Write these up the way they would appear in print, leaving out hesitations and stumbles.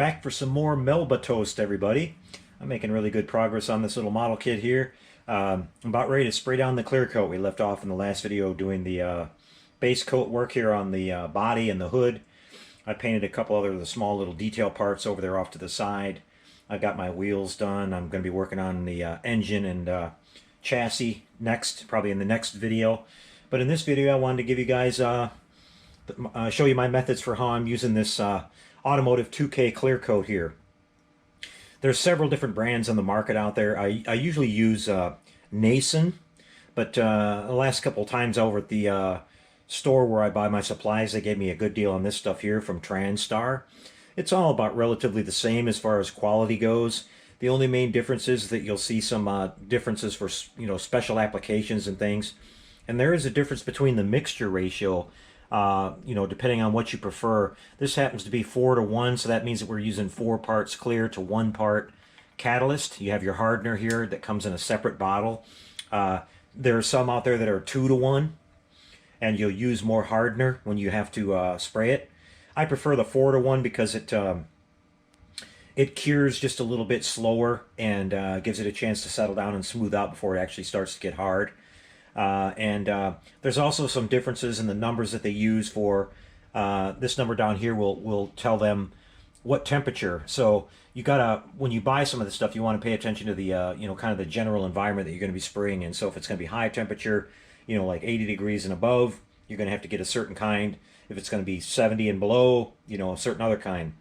Back for some more Melba toast, everybody. I'm making really good progress on this little model kit here. I'm about ready to spray down the clear coat. We left off in the last video doing the base coat work here on the body and the hood. I painted a couple other the small little detail parts over there off to the side. I got my wheels done. I'm going to be working on the engine and chassis next, probably in the next video. But in this video, I wanted to give you guys show you my methods for how I'm using this automotive 2K clear coat here. There's several different brands on the market out there. I usually use Nason, but the last couple times over at the store where I buy my supplies, they gave me a good deal on this stuff here from TranStar. It's all about relatively the same as far as quality goes. The only main difference is that you'll see some differences for special applications and things. And there is a difference between the mixture ratio, depending on what you prefer. This happens to be 4:1, so that means that we're using 4 parts clear to 1 part catalyst. You have your hardener here that comes in a separate bottle. There are some out there that are 2:1, and you'll use more hardener when you have to spray it. I prefer the 4:1 because it cures just a little bit slower and gives it a chance to settle down and smooth out before it actually starts to get hard. There's also some differences in the numbers that they use for this number down here will tell them what temperature. So you gotta, when you buy some of this stuff, you want to pay attention to the kind of the general environment that you're going to be spraying in. So if it's going to be high temperature, like 80 degrees and above, you're going to have to get a certain kind. If it's going to be 70 and below, a certain other kind.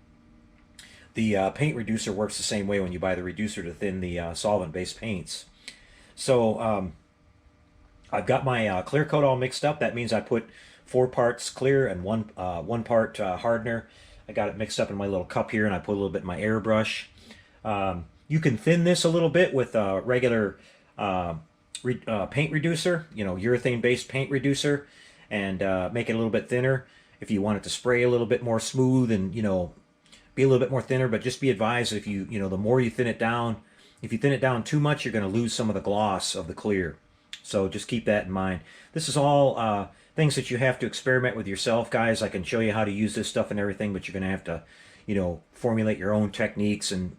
The paint reducer works the same way when you buy the reducer to thin the solvent-based paints. So I've got my clear coat all mixed up. That means I put 4 parts clear and one part hardener. I got it mixed up in my little cup here, and I put a little bit in my airbrush. You can thin this a little bit with a regular paint reducer, urethane-based paint reducer, and make it a little bit thinner if you want it to spray a little bit more smooth and, be a little bit more thinner. But just be advised, if the more you thin it down, if you thin it down too much, you're going to lose some of the gloss of the clear. So just keep that in mind. This is all things that you have to experiment with yourself, guys. I can show you how to use this stuff and everything, but you're going to have to, formulate your own techniques and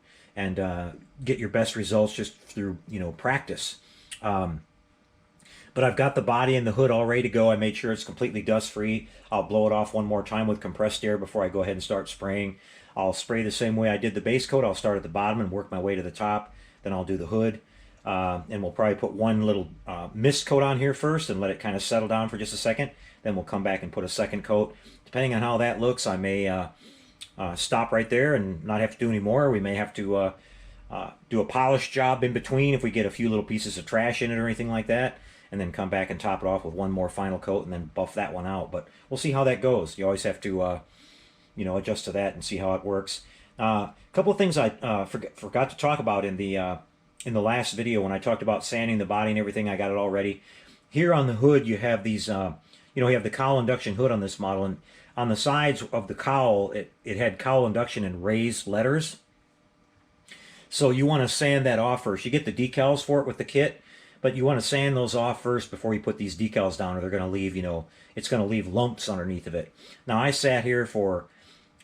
get your best results just through, practice. But I've got the body and the hood all ready to go. I made sure it's completely dust-free. I'll blow it off one more time with compressed air before I go ahead and start spraying. I'll spray the same way I did the base coat. I'll start at the bottom and work my way to the top. Then I'll do the hood. And we'll probably put one little mist coat on here first and let it kind of settle down for just a second. Then we'll come back and put a second coat. Depending on how that looks, I may stop right there and not have to do any more. We may have to do a polish job in between if we get a few little pieces of trash in it or anything like that, and then come back and top it off with one more final coat and then buff that one out. But we'll see how that goes. You always have to adjust to that and see how it works. A couple of things I forgot to talk about in the last video when I talked about sanding the body and everything. I got it all ready. Here on the hood, you have these, you have the cowl induction hood on this model, and on the sides of the cowl, it had cowl induction in raised letters. So you want to sand that off first. You get the decals for it with the kit, but you want to sand those off first before you put these decals down, or they're going to leave, it's going to leave lumps underneath of it. Now I sat here for,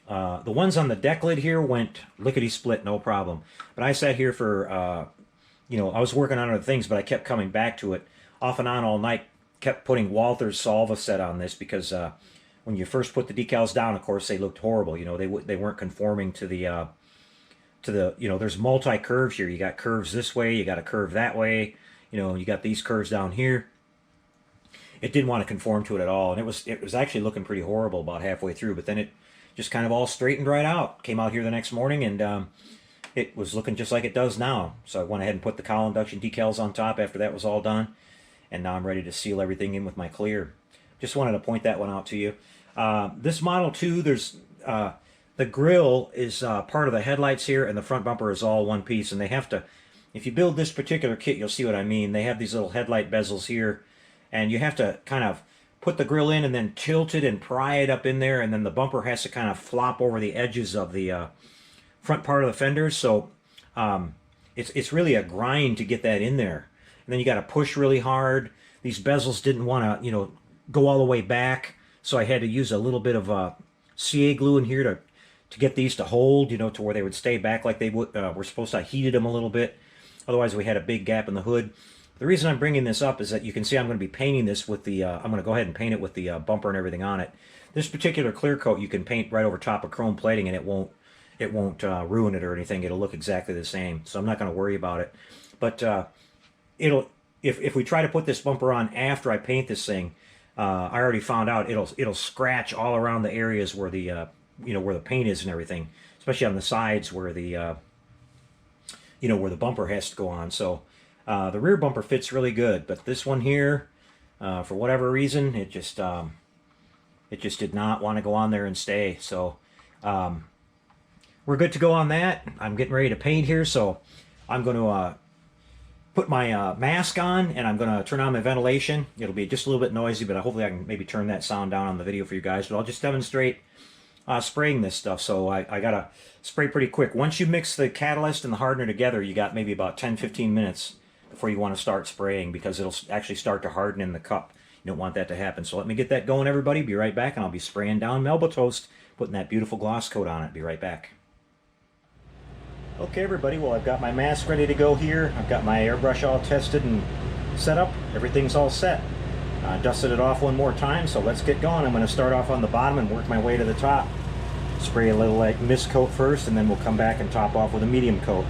the ones on the deck lid here went lickety-split, no problem. But I sat here for, I was working on other things, but I kept coming back to it off and on all night. Kept putting Walther's Solva set on this because when you first put the decals down, of course, they looked horrible. They weren't conforming to the there's multi-curves here. You got curves this way, you got a curve that way. You got these curves down here. It didn't want to conform to it at all, and it was actually looking pretty horrible about halfway through. But then it just kind of all straightened right out. Came out here the next morning, and it was looking just like it does now. So I went ahead and put the cowl induction decals on top after that was all done. And now I'm ready to seal everything in with my clear. Just wanted to point that one out to you. This model too, there's the grill is part of the headlights here, and the front bumper is all one piece. And they have to, if you build this particular kit, you'll see what I mean. They have these little headlight bezels here, and you have to kind of put the grill in and then tilt it and pry it up in there, and then the bumper has to kind of flop over the edges of the front part of the fenders. So it's really a grind to get that in there. And then you got to push really hard. These bezels didn't want to, go all the way back, so I had to use a little bit of CA glue in here to get these to hold, you know, to where they would stay back like they would. We're supposed to have heated them a little bit. Otherwise, we had a big gap in the hood. The reason I'm bringing this up is that you can see I'm going to be painting this with the, I'm going to go ahead and paint it with the bumper and everything on it. This particular clear coat you can paint right over top of chrome plating and it won't ruin it or anything. It'll look exactly the same. So I'm not going to worry about it. But it'll, if we try to put this bumper on after I paint this thing, I already found out it'll scratch all around the areas where the you know, where the paint is and everything, especially on the sides where the you know, where the bumper has to go on. So the rear bumper fits really good, but this one here, for whatever reason, it just did not want to go on there and stay. So we're good to go on that. I'm getting ready to paint here, so I'm going to put my mask on, and I'm going to turn on my ventilation. It'll be just a little bit noisy, but hopefully I can maybe turn that sound down on the video for you guys. But I'll just demonstrate spraying this stuff. So I got to spray pretty quick. Once you mix the catalyst and the hardener together, you got maybe about 10-15 minutes before you want to start spraying, because it'll actually start to harden in the cup. You don't want that to happen. So let me get that going, everybody. Be right back, and I'll be spraying down Melba Toast, putting that beautiful gloss coat on it. Be right back. Okay, everybody, well, I've got my mask ready to go here. I've got my airbrush all tested and set up. Everything's all set. Dusted it off one more time, so let's get going. I'm going to start off on the bottom and work my way to the top. Spray a little like mist coat first, and then we'll come back and top off with a medium coat.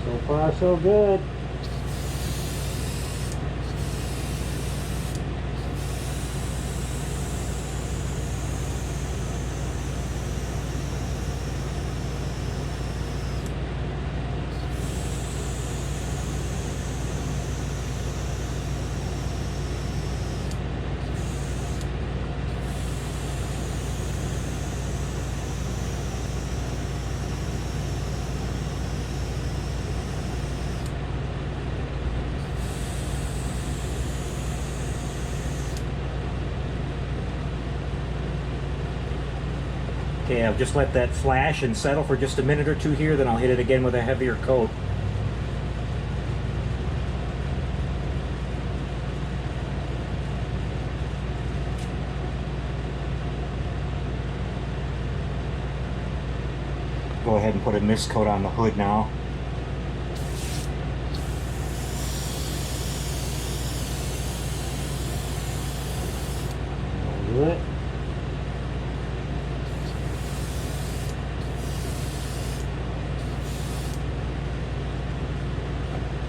So far, so good. Okay, I'll just let that flash and settle for just a minute or two here, then I'll hit it again with a heavier coat. Go ahead and put a mist coat on the hood now. Do it.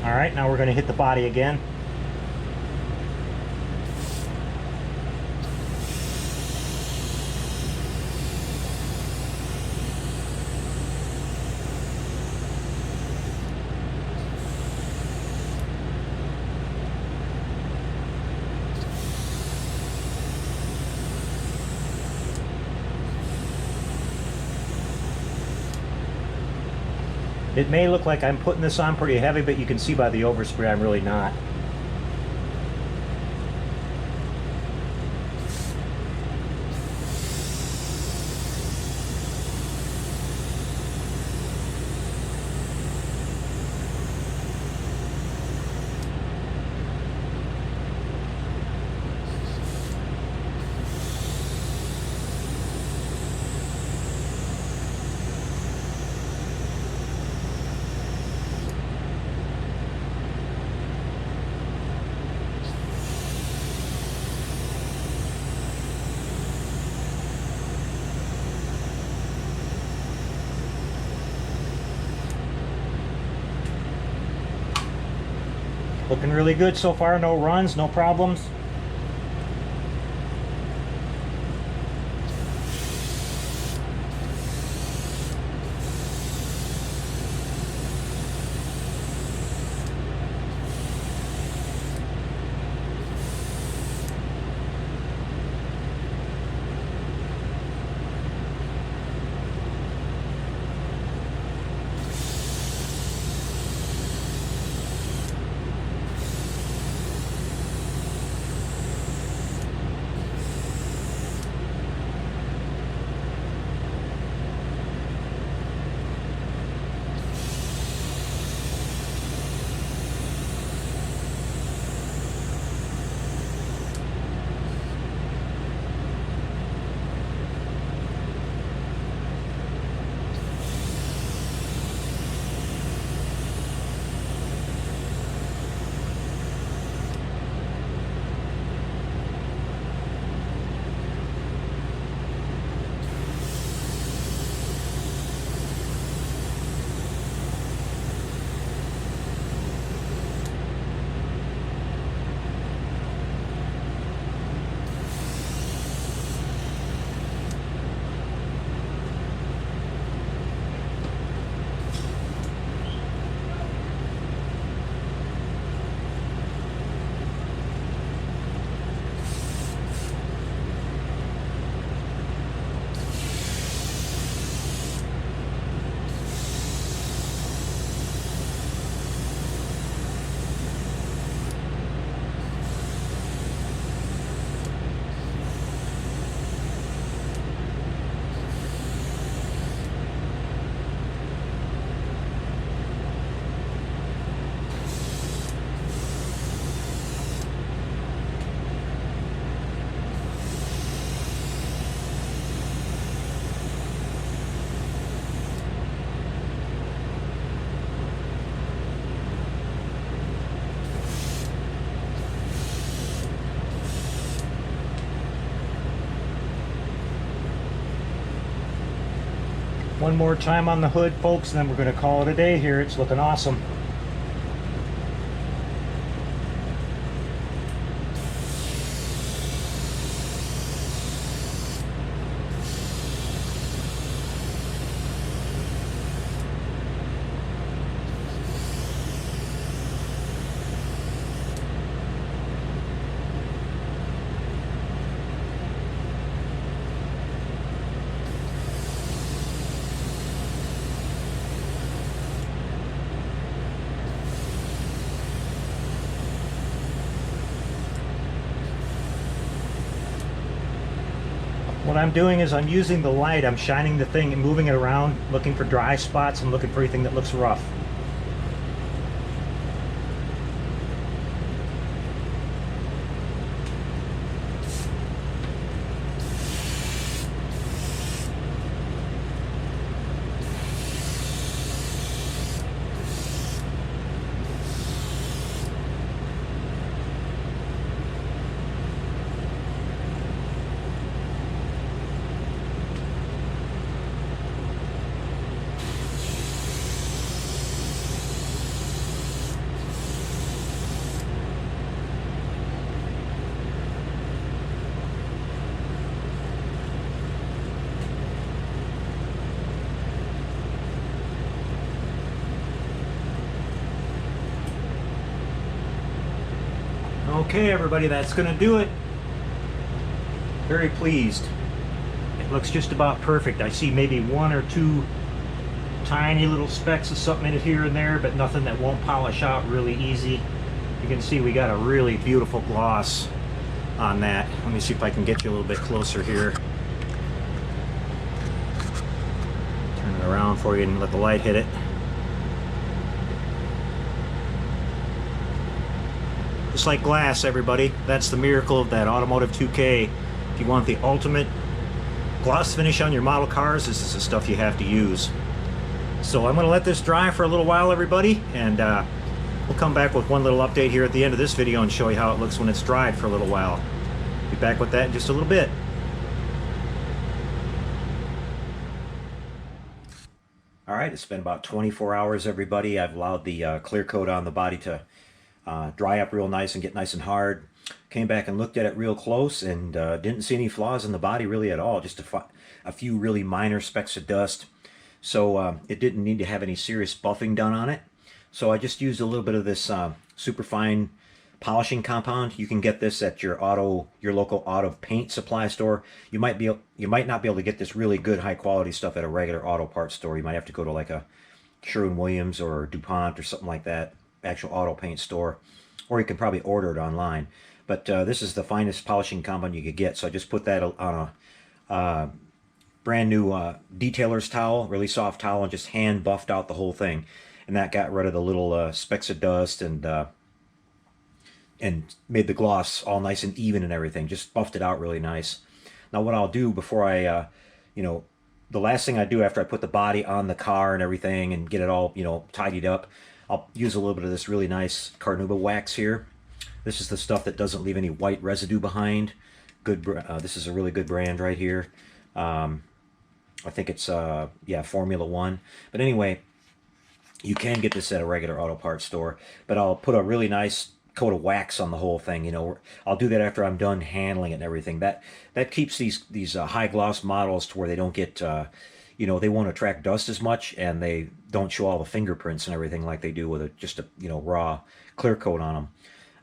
All right, now we're going to hit the body again. It may look like I'm putting this on pretty heavy, but you can see by the overspray I'm really not. Looking really good so far, no runs, no problems. One more time on the hood, folks, and then we're going to call it a day here. It's looking awesome. What I'm doing is I'm using the light, I'm shining the thing and moving it around, looking for dry spots and looking for anything that looks rough. Okay, everybody, that's going to do it. Very pleased. It looks just about perfect. I see maybe one or two tiny little specks of something in it here and there, but nothing that won't polish out really easy. You can see we got a really beautiful gloss on that. Let me see if I can get you a little bit closer here. Turn it around for you and let the light hit it. Just like glass, everybody. That's the miracle of that Automotive 2K. If you want the ultimate gloss finish on your model cars, this is the stuff you have to use. So I'm going to let this dry for a little while, everybody, and we'll come back with one little update here at the end of this video and show you how it looks when it's dried for a little while. Be back with that in just a little bit. Alright, it's been about 24 hours, everybody. I've allowed the clear coat on the body to dry up real nice and get nice and hard. Came back and looked at it real close and didn't see any flaws in the body really at all, just a few really minor specks of dust. So it didn't need to have any serious buffing done on it. So I just used a little bit of this super fine polishing compound. You can get this at your local auto paint supply store. You might not be able to get this really good high quality stuff at a regular auto parts store. You might have to go to like a Sherwin-Williams or DuPont or something like that, actual auto paint store, or you can probably order it online. But this is the finest polishing compound you could get. So I just put that on a brand new detailer's towel, really soft towel, and just hand buffed out the whole thing. And that got rid of the little specks of dust and made the gloss all nice and even and everything. Just buffed it out really nice. Now what I'll do before I, the last thing I do after I put the body on the car and everything and get it all, tidied up, I'll use a little bit of this really nice Carnauba wax here. This is the stuff that doesn't leave any white residue behind. Good. This is a really good brand right here. I think it's, Formula One. But anyway, you can get this at a regular auto parts store. But I'll put a really nice coat of wax on the whole thing. I'll do that after I'm done handling it and everything. That keeps these high gloss models to where they don't get, they won't attract dust as much, and they don't show all the fingerprints and everything like they do with just a raw clear coat on them,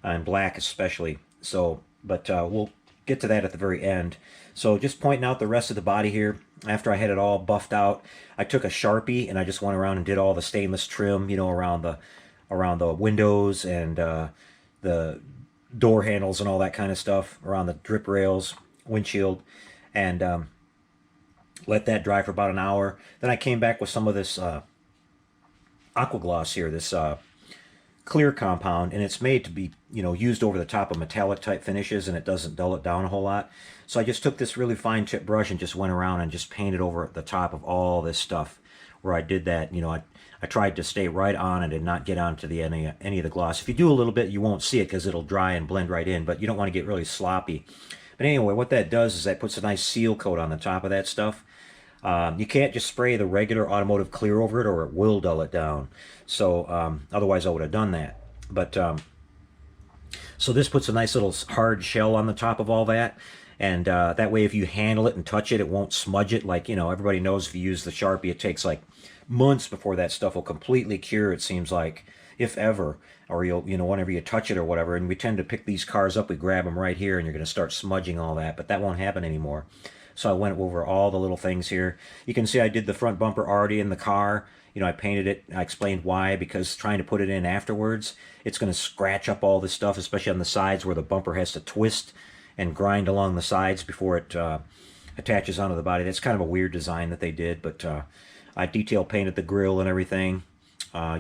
and black especially. So, but we'll get to that at the very end. So just pointing out the rest of the body here. After I had it all buffed out, I took a Sharpie and I just went around and did all the stainless trim, around the windows and the door handles and all that kind of stuff, around the drip rails, windshield, and let that dry for about an hour. Then I came back with some of this aqua gloss here, this clear compound, and it's made to be used over the top of metallic type finishes, and it doesn't dull it down a whole lot. So I just took this really fine tip brush and just went around and just painted over the top of all this stuff where I did that. I tried to stay right on it and not get onto any of the gloss. If you do a little bit, you won't see it because it'll dry and blend right in, but you don't want to get really sloppy. But anyway, what that does is that puts a nice seal coat on the top of that stuff. You can't just spray the regular automotive clear over it or it will dull it down. So otherwise I would have done that. But so this puts a nice little hard shell on the top of all that. And that way if you handle it and touch it, it won't smudge it. Like, everybody knows if you use the Sharpie, it takes like months before that stuff will completely cure, it seems like, if ever. Or you'll, whenever you touch it or whatever. And we tend to pick these cars up, we grab them right here, and you're going to start smudging all that. But that won't happen anymore. So I went over all the little things here. You can see I did the front bumper already in the car. I painted it. I explained why, because trying to put it in afterwards, it's going to scratch up all this stuff, especially on the sides where the bumper has to twist and grind along the sides before it attaches onto the body. That's kind of a weird design that they did, but I detail painted the grill and everything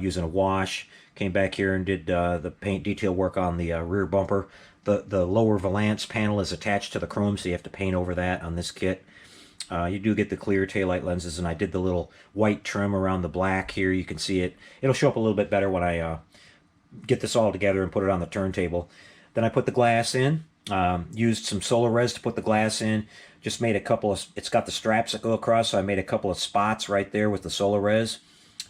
using a wash. Came back here and did the paint detail work on the rear bumper. The lower valance panel is attached to the chrome, so you have to paint over that on this kit. You do get the clear taillight lenses, and I did the little white trim around the black here. You can see it. It'll show up a little bit better when I get this all together and put it on the turntable. Then I put the glass in. Used some solar res to put the glass in. Just made a couple of, it's got the straps that go across, so I made a couple of spots right there with the solar res.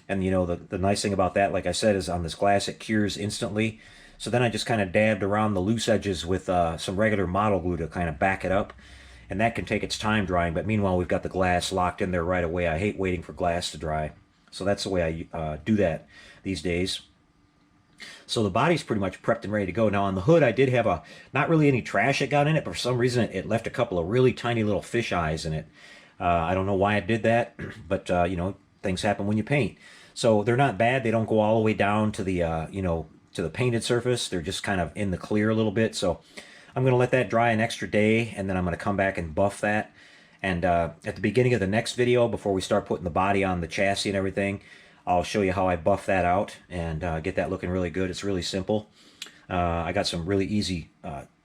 And the nice thing about that, like I said, is on this glass it cures instantly. So then I just kind of dabbed around the loose edges with some regular model glue to kind of back it up. And that can take its time drying, but meanwhile we've got the glass locked in there right away. I hate waiting for glass to dry. So that's the way I do that these days. So the body's pretty much prepped and ready to go. Now on the hood I did have not really any trash that got in it, but for some reason it left a couple of really tiny little fish eyes in it. I don't know why I did that, but things happen when you paint. So they're not bad. They don't go all the way down to the, to the painted surface. They're just kind of in the clear a little bit. So I'm going to let that dry an extra day, and then I'm going to come back and buff that. And at the beginning of the next video, before we start putting the body on the chassis and everything, I'll show you how I buff that out and get that looking really good. It's really simple. I got some really easy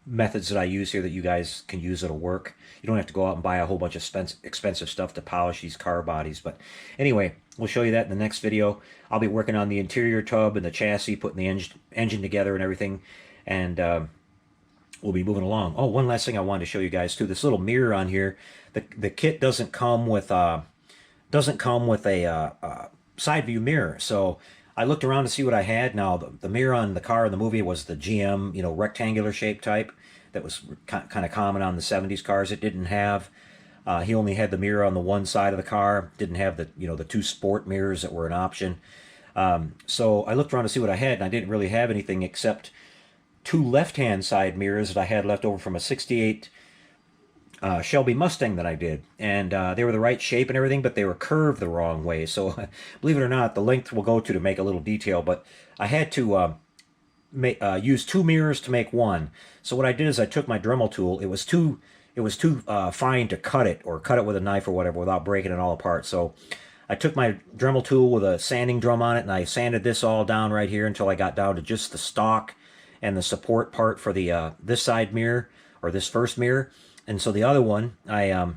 methods that I use here that you guys can use that'll work. You don't have to go out and buy a whole bunch of expensive stuff to polish these car bodies. But anyway, we'll show you that in the next video. I'll be working on the interior tub and the chassis, putting the engine together and everything. And we'll be moving along. Oh, one last thing I wanted to show you guys too. This little mirror on here. The kit doesn't come with a side view mirror. So I looked around to see what I had. Now, the mirror on the car in the movie was the GM, rectangular shape type that was kind of common on the 70s cars. It didn't have, he only had the mirror on the one side of the car, didn't have the two sport mirrors that were an option. So I looked around to see what I had, and I didn't really have anything except two left-hand side mirrors that I had left over from a 68 Shelby Mustang that I did, and they were the right shape and everything, but they were curved the wrong way. So believe it or not, the length we'll go to make a little detail, but I had to use two mirrors to make one. So what I did is I took my Dremel tool. It was too fine to cut it, or cut it with a knife or whatever without breaking it all apart. So I took my Dremel tool with a sanding drum on it, and I sanded this all down right here until I got down to just the stock and the support part for the this side mirror, or this first mirror. And so the other one, I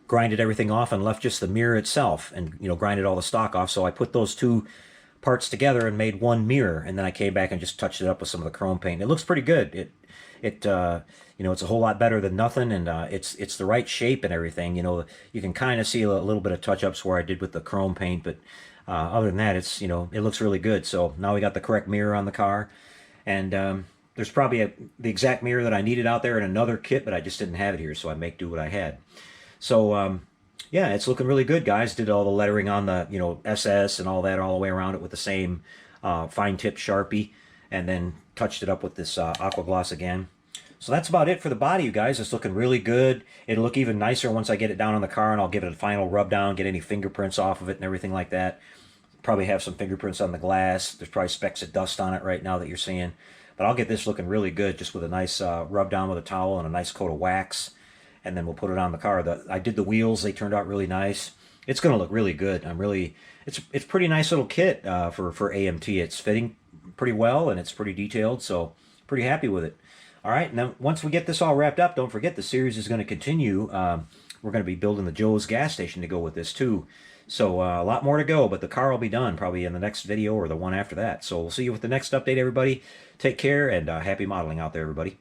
grinded everything off and left just the mirror itself, and grinded all the stock off. So I put those two parts together and made one mirror, and then I came back and just touched it up with some of the chrome paint. It looks pretty good. It's a whole lot better than nothing, and it's the right shape and everything. You can kind of see a little bit of touch-ups where I did with the chrome paint, but other than that, it looks really good. So now we got the correct mirror on the car, and there's probably the exact mirror that I needed out there in another kit, but I just didn't have it here, so I make do what I had. So yeah, it's looking really good, guys. Did all the lettering on the SS and all that all the way around it with the same fine tip Sharpie, and then touched it up with this aqua gloss again. So that's about it for the body, you guys. It's looking really good. It'll look even nicer once I get it down on the car, and I'll give it a final rub down, get any fingerprints off of it and everything like that. Probably have some fingerprints on the glass. There's probably specks of dust on it right now that you're seeing. But I'll get this looking really good just with a nice rub down with a towel and a nice coat of wax. And then we'll put it on the car. I did the wheels. They turned out really nice. It's going to look really good. It's pretty nice little kit for AMT. It's fitting pretty well, and it's pretty detailed. So pretty happy with it. All right, and then once we get this all wrapped up, don't forget the series is going to continue. We're going to be building the Joe's gas station to go with this too. So a lot more to go, but the car will be done probably in the next video or the one after that. So we'll see you with the next update, everybody. Take care, and happy modeling out there, everybody.